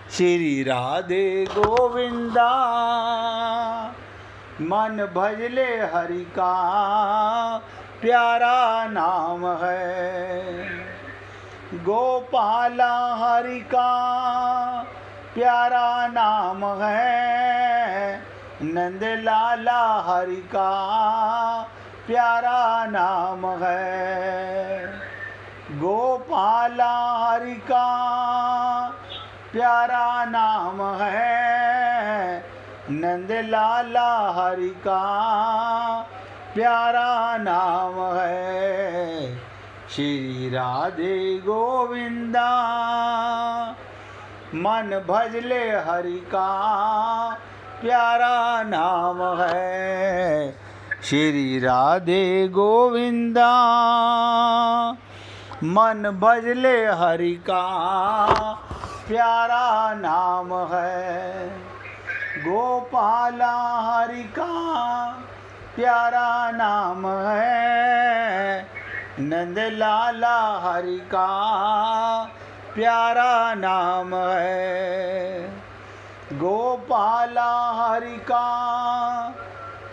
श्री राधे गोविंदा मन भजले हरि का प्यारा नाम है। गोपाला हरि का प्यारा नाम है। नंद लाला हरि का प्यारा नाम है। गोपाला हरि का प्यारा नाम है। नंद लाला हरि का प्यारा नाम है। श्री राधे गोविंदा मन भजले हरि का प्यारा नाम है। श्री राधे गोविंदा मन भजले हरि का प्यारा नाम है। गोपाला हरि का प्यारा नाम है। नंद लाला हरि का प्यारा नाम है। गोपाला हरि का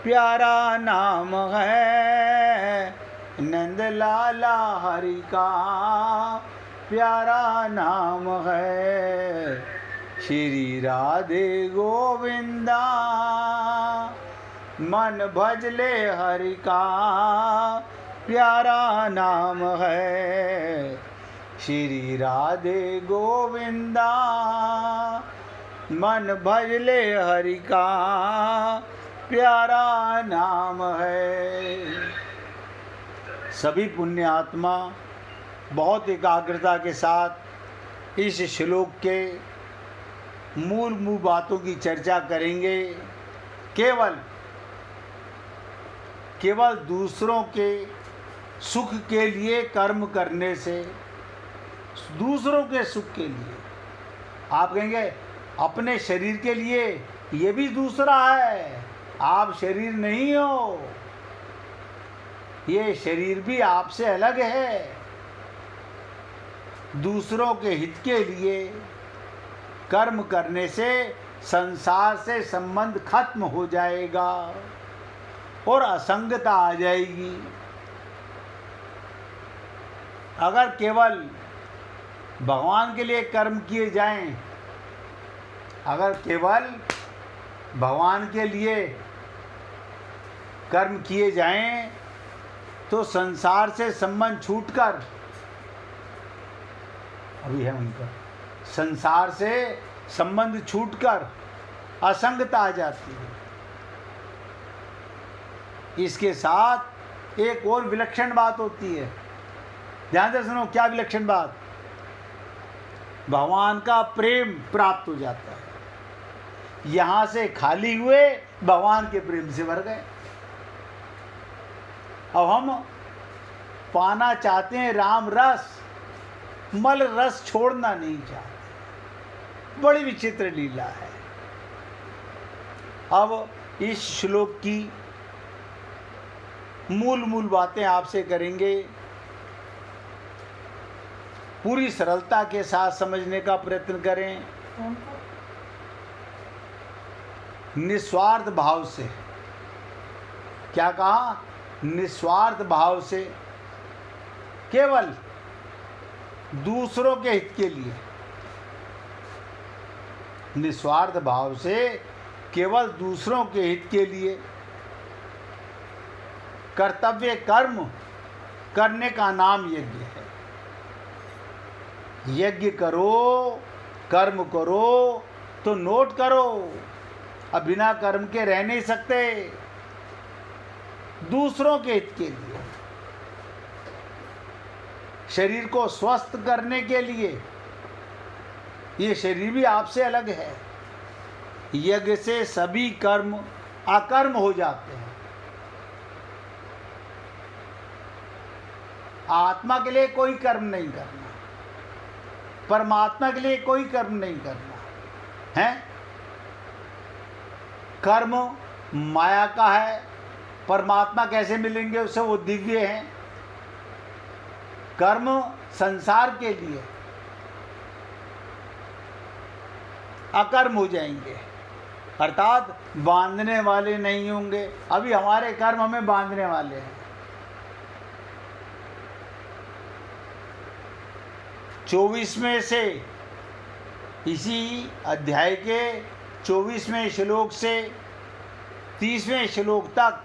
प्यारा नाम है। नंद लाला हरि का प्यारा नाम है। श्री राधे गोविंदा मन भजले हरि का प्यारा नाम है। श्री राधे गोविंदा मन भजले हरि का प्यारा नाम है। सभी पुण्य आत्मा बहुत एकाग्रता के साथ इस श्लोक के मूल बातों की चर्चा करेंगे। केवल दूसरों के सुख के लिए कर्म करने से, दूसरों के सुख के लिए, आप कहेंगे अपने शरीर के लिए, ये भी दूसरा है। आप शरीर नहीं हो, ये शरीर भी आपसे अलग है। दूसरों के हित के लिए कर्म करने से संसार से संबंध खत्म हो जाएगा और असंगता आ जाएगी। अगर केवल भगवान के लिए कर्म किए जाएं, अगर केवल भगवान के लिए कर्म किए जाएं, तो संसार से संबंध छूटकर, अभी है उनका, संसार से संबंध छूटकर असंगता आ जाती है। इसके साथ एक और विलक्षण बात होती है। ध्यान से सुनो, क्या विलक्षण बात? भगवान का प्रेम प्राप्त हो जाता है। यहां से खाली हुए, भगवान के प्रेम से भर गए। अब हम पाना चाहते हैं राम रस, मल रस छोड़ना नहीं चाहते। बड़ी विचित्र लीला है। अब इस श्लोक की मूल बातें आपसे करेंगे। पूरी सरलता के साथ समझने का प्रयत्न करें। निस्वार्थ भाव से, क्या कहा? निस्वार्थ भाव से, केवल दूसरों के हित के लिए, निस्वार्थ भाव से केवल दूसरों के हित के लिए कर्तव्य कर्म करने का नाम यज्ञ है। यज्ञ करो, कर्म करो तो नोट करो। अब बिना कर्म के रह नहीं सकते। दूसरों के हित के लिए, शरीर को स्वस्थ करने के लिए, ये शरीर भी आपसे अलग है। यज्ञ से सभी कर्म अकर्म हो जाते हैं। आत्मा के लिए कोई कर्म नहीं करना, परमात्मा के लिए कोई कर्म नहीं करना है। कर्म माया का है, परमात्मा कैसे मिलेंगे उससे? वो दिव्य हैं। कर्म संसार के लिए, अकर्म हो जाएंगे, अर्थात बांधने वाले नहीं होंगे। अभी हमारे कर्म हमें बांधने वाले हैं। 24वें से, इसी अध्याय के 24वें श्लोक से 30वें श्लोक तक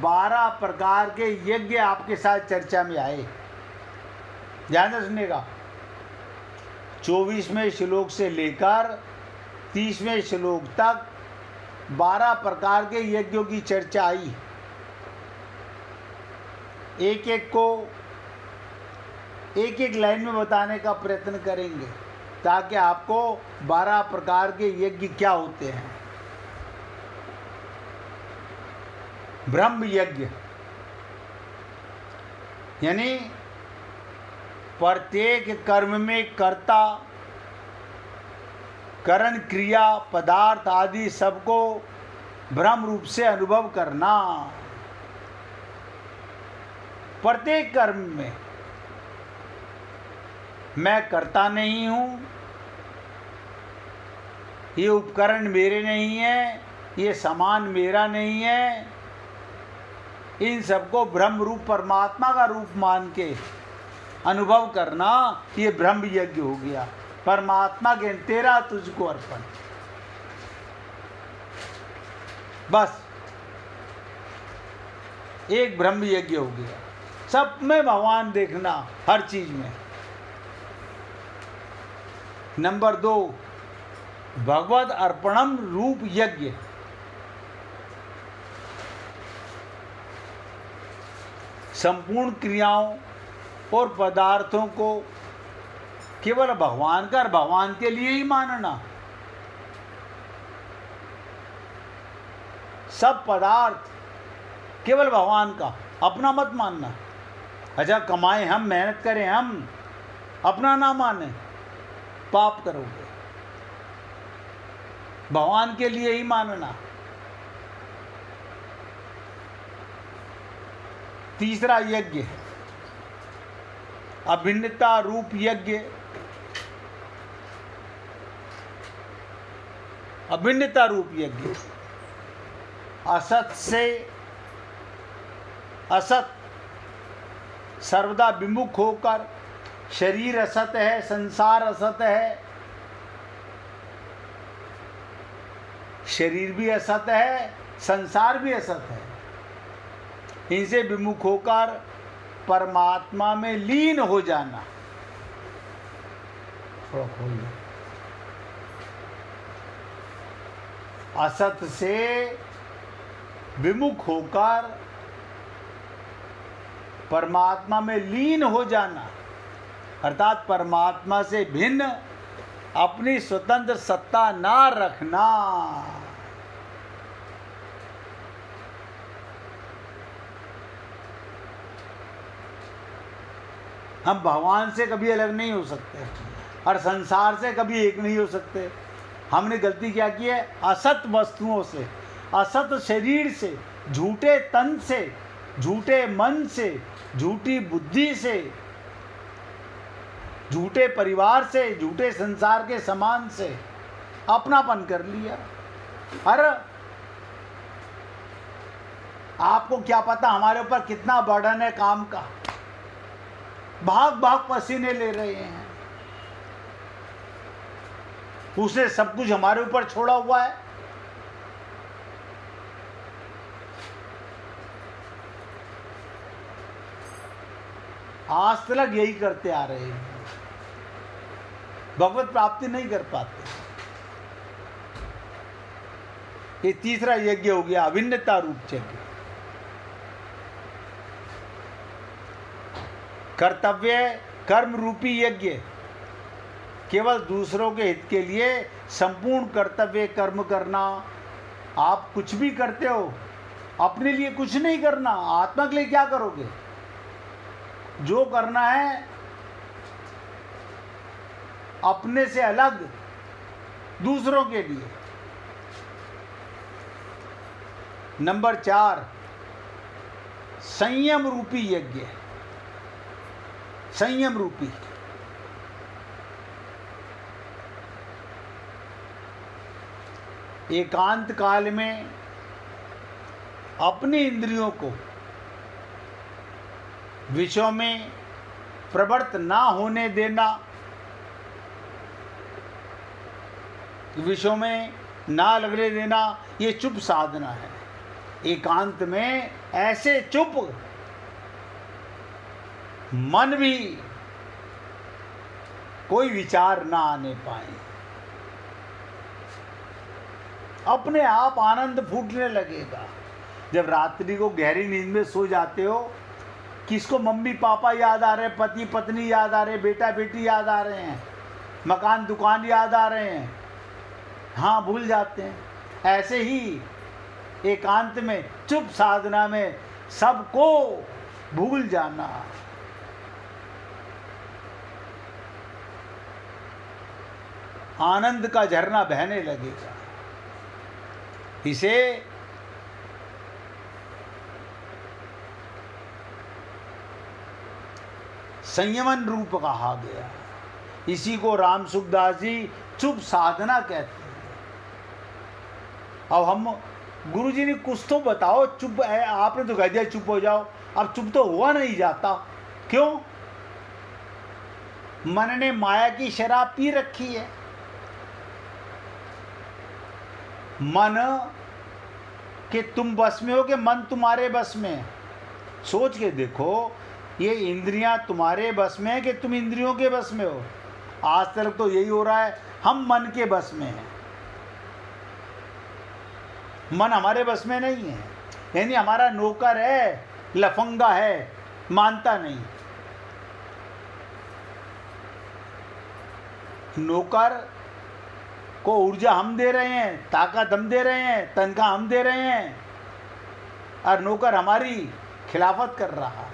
12 प्रकार के यज्ञ आपके साथ चर्चा में आए। ध्यान से सुनिएगा। 24वें श्लोक से लेकर 30वें श्लोक तक 12 प्रकार के यज्ञों की चर्चा आई। एक एक को एक एक लाइन में बताने का प्रयत्न करेंगे ताकि आपको 12 प्रकार के यज्ञ क्या होते हैं। ब्रह्म यज्ञ यानी प्रत्येक कर्म में कर्ता, करण, क्रिया, पदार्थ आदि सबको ब्रह्म रूप से अनुभव करना। प्रत्येक कर्म में मैं करता नहीं हूँ, ये उपकरण मेरे नहीं है, ये सामान मेरा नहीं है, इन सबको ब्रह्म रूप परमात्मा का रूप मान के अनुभव करना, ये ब्रह्म यज्ञ हो गया। परमात्मा के तेरा तुझको अर्पण, बस एक ब्रह्म यज्ञ हो गया। सब में भगवान देखना, हर चीज में। नंबर 2, भगवद अर्पणम रूप यज्ञ। संपूर्ण क्रियाओं और पदार्थों को केवल भगवान का और भगवान के लिए ही मानना। सब पदार्थ केवल भगवान का, अपना मत मानना। अच्छा, कमाएं हम, मेहनत करें हम, अपना ना माने, पाप करोगे। भगवान के लिए ही मानना। तीसरा यज्ञ, अभिन्नता रूप यज्ञ। अभिन्नता रूप यज्ञ, असत से असत सर्वदा विमुख होकर, शरीर असत है, संसार असत है, शरीर भी असत है, संसार भी असत है, इनसे विमुख होकर परमात्मा में लीन हो जाना। असत से विमुख होकर परमात्मा में लीन हो जाना, अर्थात परमात्मा से भिन्न अपनी स्वतंत्र सत्ता ना रखना। हम भगवान से कभी अलग नहीं हो सकते और संसार से कभी एक नहीं हो सकते। हमने गलती क्या की है? असत वस्तुओं से, असत शरीर से, झूठे तन से, झूठे मन से, झूठी बुद्धि से, झूठे परिवार से, झूठे संसार के समान से अपनापन कर लिया। अरे आपको क्या पता हमारे ऊपर कितना बर्डन है काम का, भाग भाग पसीने ले रहे हैं। उसने सब कुछ हमारे ऊपर छोड़ा हुआ है। आज तक यही करते आ रहे हैं, भगवत प्राप्ति नहीं कर पाते। ये तीसरा यज्ञ हो गया, अभिन्नता रूप यज्ञ। कर्तव्य कर्म रूपी यज्ञ, केवल दूसरों के हित के लिए संपूर्ण कर्तव्य कर्म करना। आप कुछ भी करते हो, अपने लिए कुछ नहीं करना। आत्मा के लिए क्या करोगे? जो करना है अपने से अलग दूसरों के लिए। नंबर 4, संयम रूपी यज्ञ। संयम रूपी, एकांत काल में अपनी इंद्रियों को विषयों में प्रवृत्त ना होने देना, विषयों में ना लगने देना, ये चुप साधना है। एकांत में ऐसे चुप मन भी कोई विचार ना आने पाए, अपने आप आनंद फूटने लगेगा। जब रात्रि को गहरी नींद में सो जाते हो, किसको मम्मी पापा याद आ रहे हैं, पति पत्नी याद आ रहे हैं, बेटा बेटी याद आ रहे हैं, मकान दुकान याद आ रहे हैं, हाँ भूल जाते हैं। ऐसे ही एकांत में चुप साधना में सबको भूल जाना। आनंद का झरना बहने लगेगा। इसे संयमन रूप कहा गया। इसी को राम सुखदास जी चुप साधना कहते हैं। अब हम गुरुजी ने कुछ तो बताओ, चुप है आपने तो कह दिया चुप हो जाओ, अब चुप तो हुआ नहीं जाता। क्यों? मन ने माया की शराब पी रखी है। मन के तुम बस में हो कि मन तुम्हारे बस में है? सोच के देखो, ये इंद्रियां तुम्हारे बस में है कि तुम इंद्रियों के बस में हो? आज तक तो यही हो रहा है, हम मन के बस में हैं, मन हमारे बस में नहीं है। यानी हमारा नौकर है, लफंगा है, मानता नहीं। नौकर को ऊर्जा हम दे रहे हैं, ताकत हम दे रहे हैं, तनख्वाह हम दे रहे हैं, और नौकर हमारी खिलाफत कर रहा है।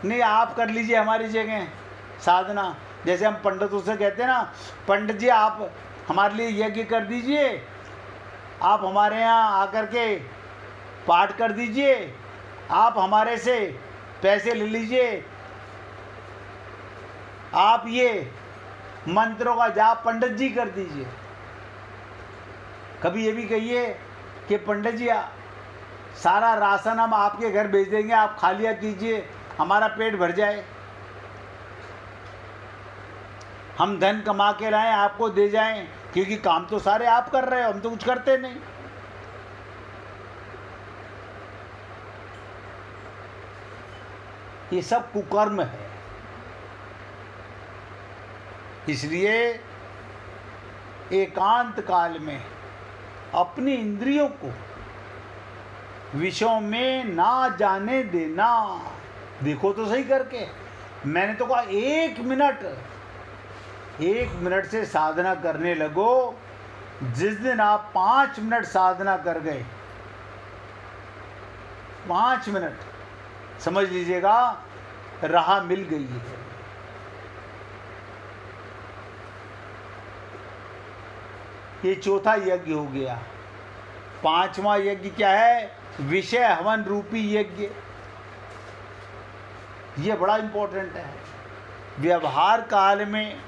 नहीं, आप कर लीजिए हमारी जगह साधना। जैसे हम पंडितों से कहते हैं ना, पंडित जी आप हमारे लिए यज्ञ कर दीजिए, आप हमारे यहाँ आकर के पाठ कर दीजिए, आप हमारे से पैसे ले लीजिए, आप ये मंत्रों का जाप पंडित जी कर दीजिए। कभी ये भी कहिए कि पंडित जी सारा राशन हम आपके घर भेज देंगे, आप खा लिया कीजिए, हमारा पेट भर जाए, हम धन कमा के लाएं आपको दे जाएं, क्योंकि काम तो सारे आप कर रहे हो, हम तो कुछ करते नहीं। ये सब कुकर्म है। इसलिए एकांत काल में अपनी इंद्रियों को विषयों में ना जाने देना। देखो तो सही करके, मैंने तो कहा 1 मिनट से साधना करने लगो। जिस दिन आप 5 मिनट साधना कर गए, 5 मिनट, समझ लीजिएगा राह मिल गई है। ये चौथा यज्ञ हो गया। 5वां यज्ञ क्या है? विषय हवन रूपी यज्ञ। ये बड़ा इंपॉर्टेंट है। व्यवहार काल में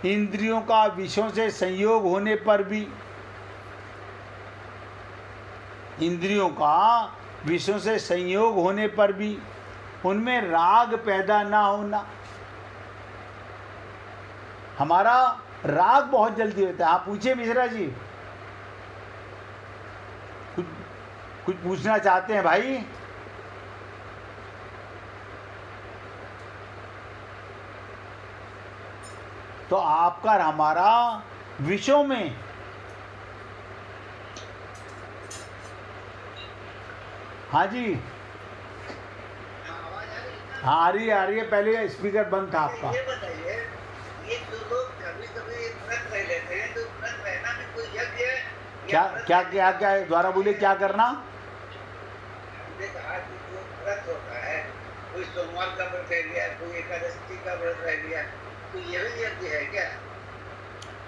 इंद्रियों का विषयों से संयोग होने पर भी, इंद्रियों का विषयों से संयोग होने पर भी उनमें राग पैदा ना होना। हमारा राग बहुत जल्दी होता है। आप पूछिए मिश्रा जी, कुछ पूछना चाहते हैं भाई? तो आपका और हमारा विषयों में हाँ जी, हाँ आ रही है। पहले स्पीकर बंद था आपका। ये बताइए, ये जो लोग कभी-कभी व्रत रह लेते हैं, तो व्रत रहना में कोई यज्ञ है? क्या है? द्वारा बोलिए, क्या करना? हमने कहा कि जो व्रत होता है, कोई सोमवार का व्रत रह लिया, कोई एकादशी का व्रत रह लिया, तो ये भी यज्ञ है क्या?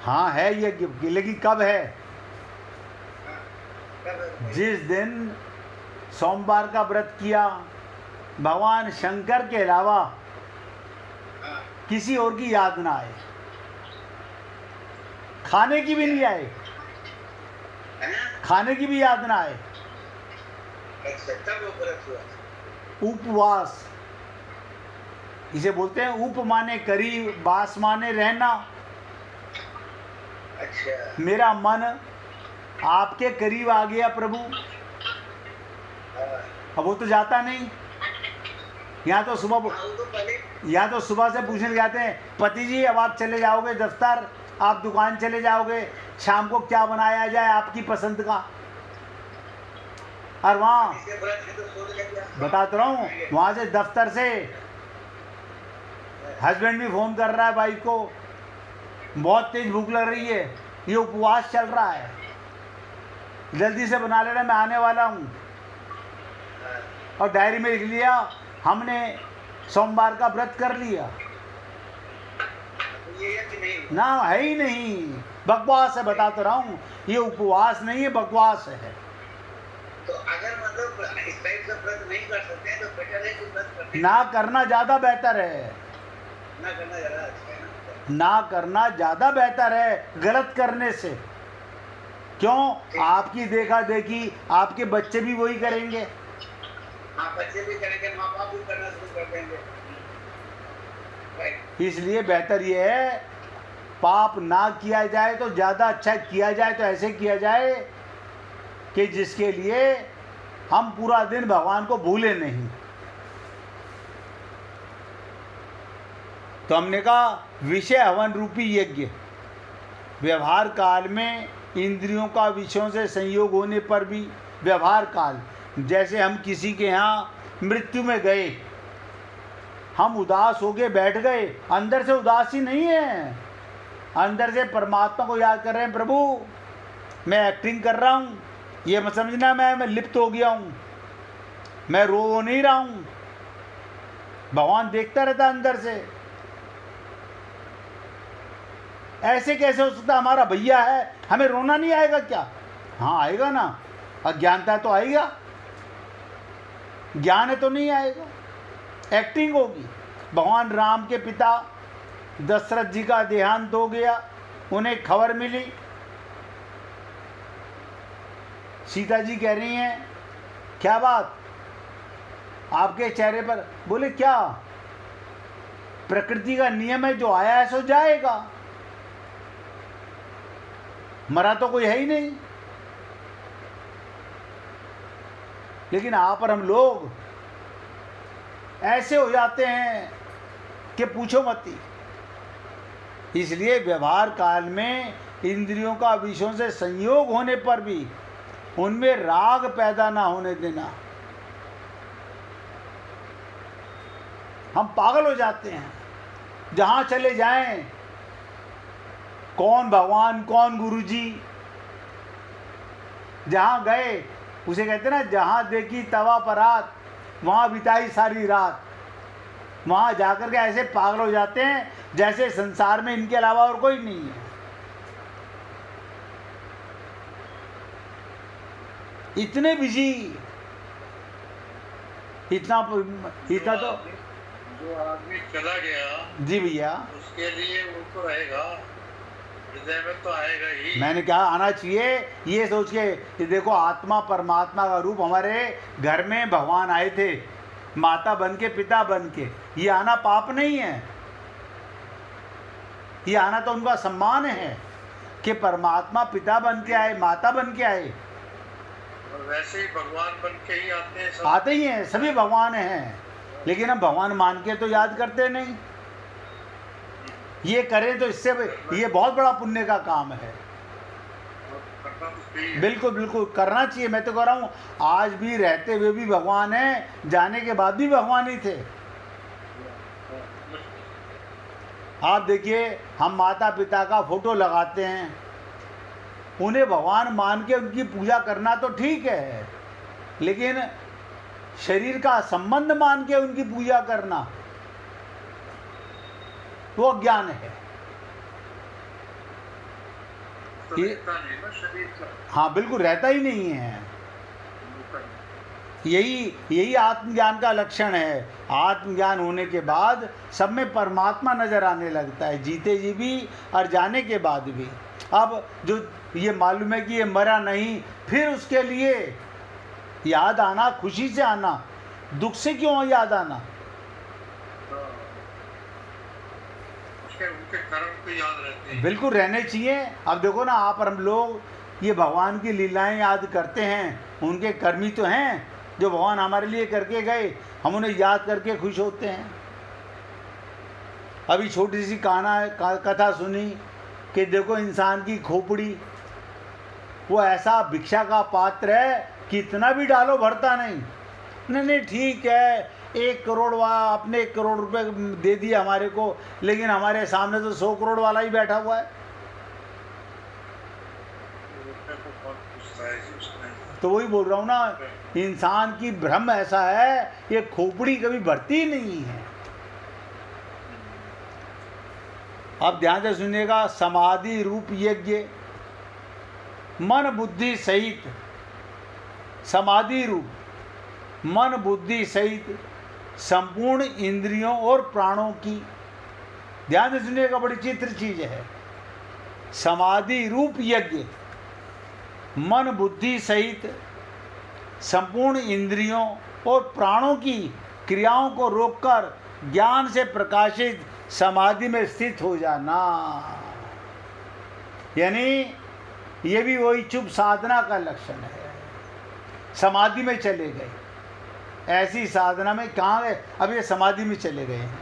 हाँ है यज्ञ, लेकिन कब है? कब? जिस दिन सोमवार का व्रत किया, भगवान शंकर के अलावा किसी और की याद ना आए, खाने की भी नहीं आए, हैं? खाने की भी याद ना आए। अच्छा, तब वो व्रत हुआ। उपवास इसे बोलते हैं। उप माने करीब, वास माने रहना। अच्छा। मेरा मन आपके करीब आ गया प्रभु। हाँ। अब वो तो जाता नहीं। यहाँ तो सुबह हाँ, वो तो पहले यहाँ तो सुबह से पूछने जाते हैं, पति जी अब आप चले जाओगे दफ्तर, आप दुकान चले जाओगे, शाम को क्या बनाया जाए आपकी पसंद का। और वहाँ इसे व्रत है तो सोच लेंगे। बता तो रहा हूँ, वहाँ से दफ्तर से हस्बैंड भी फोन कर रहा है वाइफ को, बहुत तेज भूख लग रही है, ये उपवास चल रहा है, जल्दी से बना लेना मैं आने वाला हूँ। हाँ। और डायरी में लिख लिया हमने सोमवार का व्रत कर लिया। तो ये है कि नहीं? ना, है ही नहीं, बकवास है। बता तो रहा हूँ, ये उपवास नहीं है, बकवास है। तो अगर मतलब इस टाइप से व्रत नहीं कर सकते हैं तो बेटर है कि व्रत करने ना करना ज़्यादा बेहतर है। ना करना ज्यादा अच्छा है ना। ना करना ज़्यादा बेहतर है गलत करने से। क्यों? आपकी देखा देखी आपके बच्चे भी वही करेंगे। हाँ, बच्चे भी करेंगे, माँ बाप भी करना शुरू कर देंगे। राइट। इसलिए बेहतर ये है पाप ना किया जाए तो ज़्यादा अच्छा, किया जाए तो ऐसे किया जाए कि जिसके लिए हम पूरा दिन भगवान को भूले नहीं। तो हमने कहा विषय हवन रूपी यज्ञ। व्यवहार काल में इंद्रियों का विषयों से संयोग होने पर भी, व्यवहार काल जैसे हम किसी के यहाँ मृत्यु में गए, हम उदास हो गए बैठ गए, अंदर से उदासी नहीं है, अंदर से परमात्मा को याद कर रहे हैं, प्रभु मैं एक्टिंग कर रहा हूँ, ये मत समझना मैं लिप्त हो गया हूँ, मैं रो नहीं रहा हूँ। भगवान देखता रहता अंदर से। ऐसे कैसे हो सकता? हमारा भैया है, हमें रोना नहीं आएगा क्या? हाँ आएगा ना, अज्ञानता तो आएगा, ज्ञान है तो नहीं आएगा, एक्टिंग होगी। भगवान राम के पिता दशरथ जी का देहांत हो गया, उन्हें खबर मिली, सीता जी कह रही हैं क्या बात आपके चेहरे पर? बोले क्या, प्रकृति का नियम है, जो आया है सो जाएगा, मरा तो कोई है ही नहीं। लेकिन आप और हम लोग ऐसे हो जाते हैं कि पूछो मत ही। इसलिए व्यवहार काल में इंद्रियों का विषयों से संयोग होने पर भी उनमें राग पैदा ना होने देना। हम पागल हो जाते हैं, जहाँ चले जाएं कौन भगवान कौन गुरुजी, जहाँ गए उसे कहते ना जहाँ देखी तवा परात, वहाँ बिताई सारी रात। वहाँ जाकर के ऐसे पागल हो जाते हैं जैसे संसार में इनके अलावा और कोई नहीं है। इतने बिजी, इतना तो जो आदमी चला गया जी भैया, उसके लिए वो तो रहेगा, हृदय में तो आएगा ही। मैंने कहा आना चाहिए, ये सोच के कि देखो आत्मा परमात्मा का रूप, हमारे घर में भगवान आए थे माता बन के पिता बन के, ये आना पाप नहीं है, ये आना तो उनका सम्मान है कि परमात्मा पिता बन के आए, माता बन के आए। और वैसे ही भगवान बन के ही आते हैं सब। आते ही हैं, सभी भगवान हैं, लेकिन हम भगवान मान के तो याद करते नहीं। ये करें तो इससे ये बहुत बड़ा पुण्य का काम है। बिल्कुल बिल्कुल करना चाहिए। मैं तो कह रहा हूँ आज भी रहते हुए भी भगवान है, जाने के बाद भी भगवान ही थे। आप देखिए हम माता पिता का फोटो लगाते हैं, उन्हें भगवान मान के उनकी पूजा करना तो ठीक है, लेकिन शरीर का संबंध मान के उनकी पूजा करना वो अज्ञान है। हाँ बिल्कुल रहता ही नहीं है। यही आत्मज्ञान का लक्षण है। आत्मज्ञान होने के बाद सब में परमात्मा नजर आने लगता है, जीते जी भी और जाने के बाद भी। अब जो ये मालूम है कि ये मरा नहीं, फिर उसके लिए याद आना, खुशी से आना, दुख से क्यों याद आना? उनके कर्म तो याद रहते हैं। बिल्कुल रहने चाहिए। अब देखो ना, आप और हम लोग ये भगवान की लीलाएं याद करते हैं, उनके कर्मी तो हैं जो भगवान हमारे लिए करके गए, हम उन्हें याद करके खुश होते हैं। अभी छोटी सी कथा सुनी कि देखो इंसान की खोपड़ी, वो ऐसा भिक्षा का पात्र है कि इतना भी डालो भरता नहीं। नहीं ठीक है, 1 करोड़ आपने 1 करोड़ रुपए दे दिए हमारे को, लेकिन हमारे सामने तो 100 करोड़ वाला ही बैठा हुआ है। तो वही बोल रहा हूँ ना, इंसान की भ्रम ऐसा है, ये खोपड़ी कभी भरती नहीं है। आप ध्यान से सुनिएगा, समाधि रूप यज्ञ, मन बुद्धि सहित, समाधि रूप मन बुद्धि सहित संपूर्ण इंद्रियों और प्राणों की, ध्यान से सुनिएगा, बड़ी चित्र चीज है। समाधि रूप यज्ञ, मन बुद्धि सहित संपूर्ण इंद्रियों और प्राणों की क्रियाओं को रोककर ज्ञान से प्रकाशित समाधि में स्थित हो जाना। यानी ये भी वही चुप साधना का लक्षण है। समाधि में चले गए, ऐसी साधना में कहाँ गए? अब ये समाधि में चले गए हैं।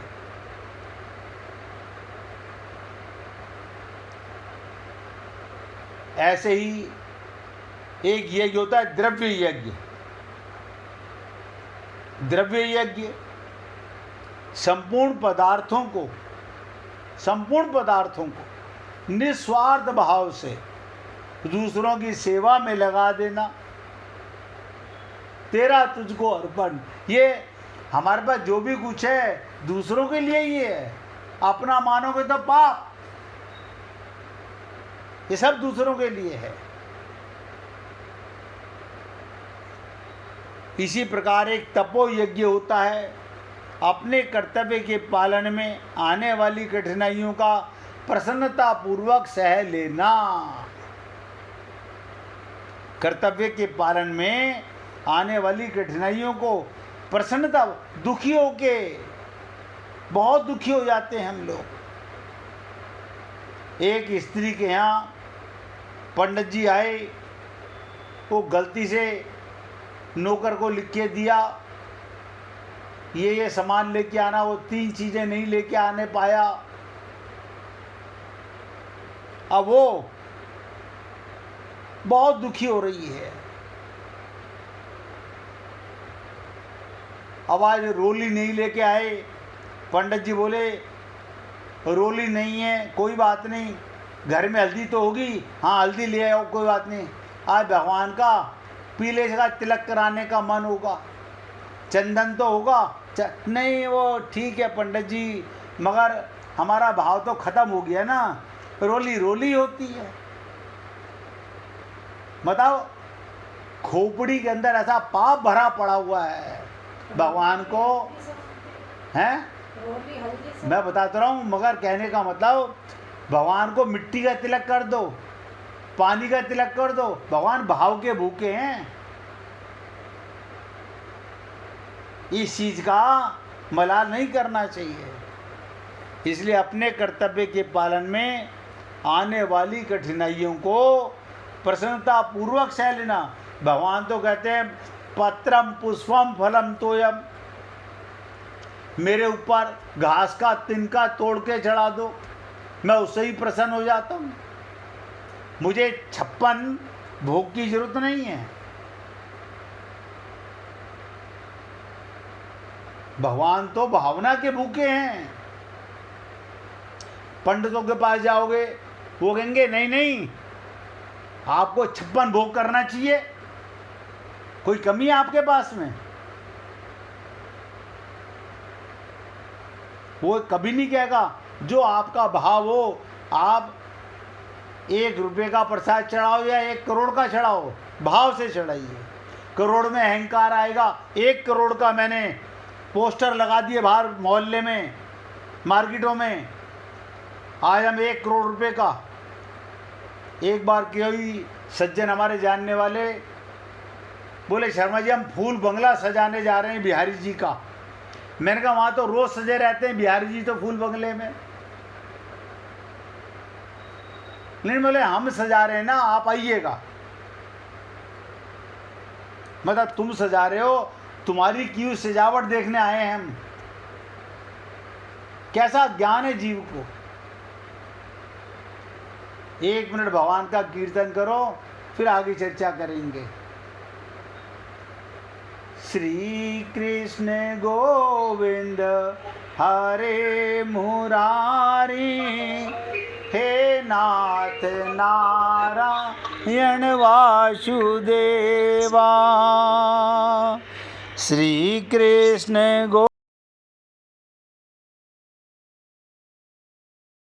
ऐसे ही एक यज्ञ होता है द्रव्य यज्ञ। द्रव्य यज्ञ संपूर्ण पदार्थों को निस्वार्थ भाव से दूसरों की सेवा में लगा देना। तेरा तुझको अर्पण, ये हमारे पास जो भी कुछ है दूसरों के लिए ही है। अपना मानोगे तो पाप, ये सब दूसरों के लिए है। इसी प्रकार एक तपो यज्ञ होता है, अपने कर्तव्य के पालन में आने वाली कठिनाइयों का प्रसन्नता पूर्वक सह लेना। कर्तव्य के पालन में आने वाली कठिनाइयों को प्रसन्नता, दुखी होके, बहुत दुखी हो जाते हैं हम लोग। एक स्त्री के यहाँ पंडित जी आए, वो गलती से नौकर को लिख के दिया ये सामान लेके आना, वो 3 चीजें नहीं लेके आने पाया। अब वो बहुत दुखी हो रही है। अब आज रोली नहीं लेके आए, पंडित जी बोले रोली नहीं है, कोई बात नहीं, घर में हल्दी तो होगी, हाँ हल्दी ले आओ, कोई बात नहीं। आज भगवान का पीले का तिलक कराने का मन होगा, चंदन तो होगा, नहीं वो ठीक है पंडित जी, मगर हमारा भाव तो खत्म हो गया ना, रोली रोली होती है। बताओ, खोपड़ी के अंदर ऐसा पाप भरा पड़ा हुआ है भगवान को, हैं? मैं बताता रहा हूँ, मगर कहने का मतलब भगवान को मिट्टी का तिलक कर दो, पानी का तिलक कर दो, भगवान भाव के भूखे हैं। इस चीज का मलाल नहीं करना चाहिए। इसलिए अपने कर्तव्य के पालन में आने वाली कठिनाइयों को प्रसन्नता पूर्वक सह लेना। भगवान तो कहते हैं पत्रम पुष्पम फलम तोयम, मेरे ऊपर घास का तिनका तोड़ के चढ़ा दो, मैं उससे ही प्रसन्न हो जाता हूँ। मुझे 56 भोग की जरूरत नहीं है। भगवान तो भावना के भूखे हैं। पंडितों के पास जाओगे, वो कहेंगे नहीं नहीं, आपको 56 भोग करना चाहिए, कोई कमी है आपके पास में? वो कभी नहीं कहेगा। जो आपका भाव हो, आप 1 रुपये का प्रसाद चढ़ाओ या 1 करोड़ का चढ़ाओ, भाव से चढ़ाइए। करोड़ में अहंकार आएगा। 1 करोड़ का मैंने पोस्टर लगा दिए बाहर मोहल्ले में, मार्केटों में, आज हम 1 करोड़ रुपए का, एक बार कोई सज्जन हमारे जानने वाले बोले, शर्मा जी हम फूल बंगला सजाने जा रहे हैं बिहारी जी का। मैंने कहा वहाँ तो रोज़ सजे रहते हैं, बिहारी जी तो फूल बंगले में। लेकिन बोले हम सजा रहे हैं ना, आप आइएगा। मतलब तुम सजा रहे हो, तुम्हारी की हुई सजावट देखने आए हैं हम। कैसा ज्ञान है जीव को। 1 मिनट भगवान का कीर्तन करो, फिर आगे चर्चा करेंगे। श्री कृष्ण गोविंद हरे मुरारी, हे नाथ नारायण वासुदेवा। श्री कृष्ण गो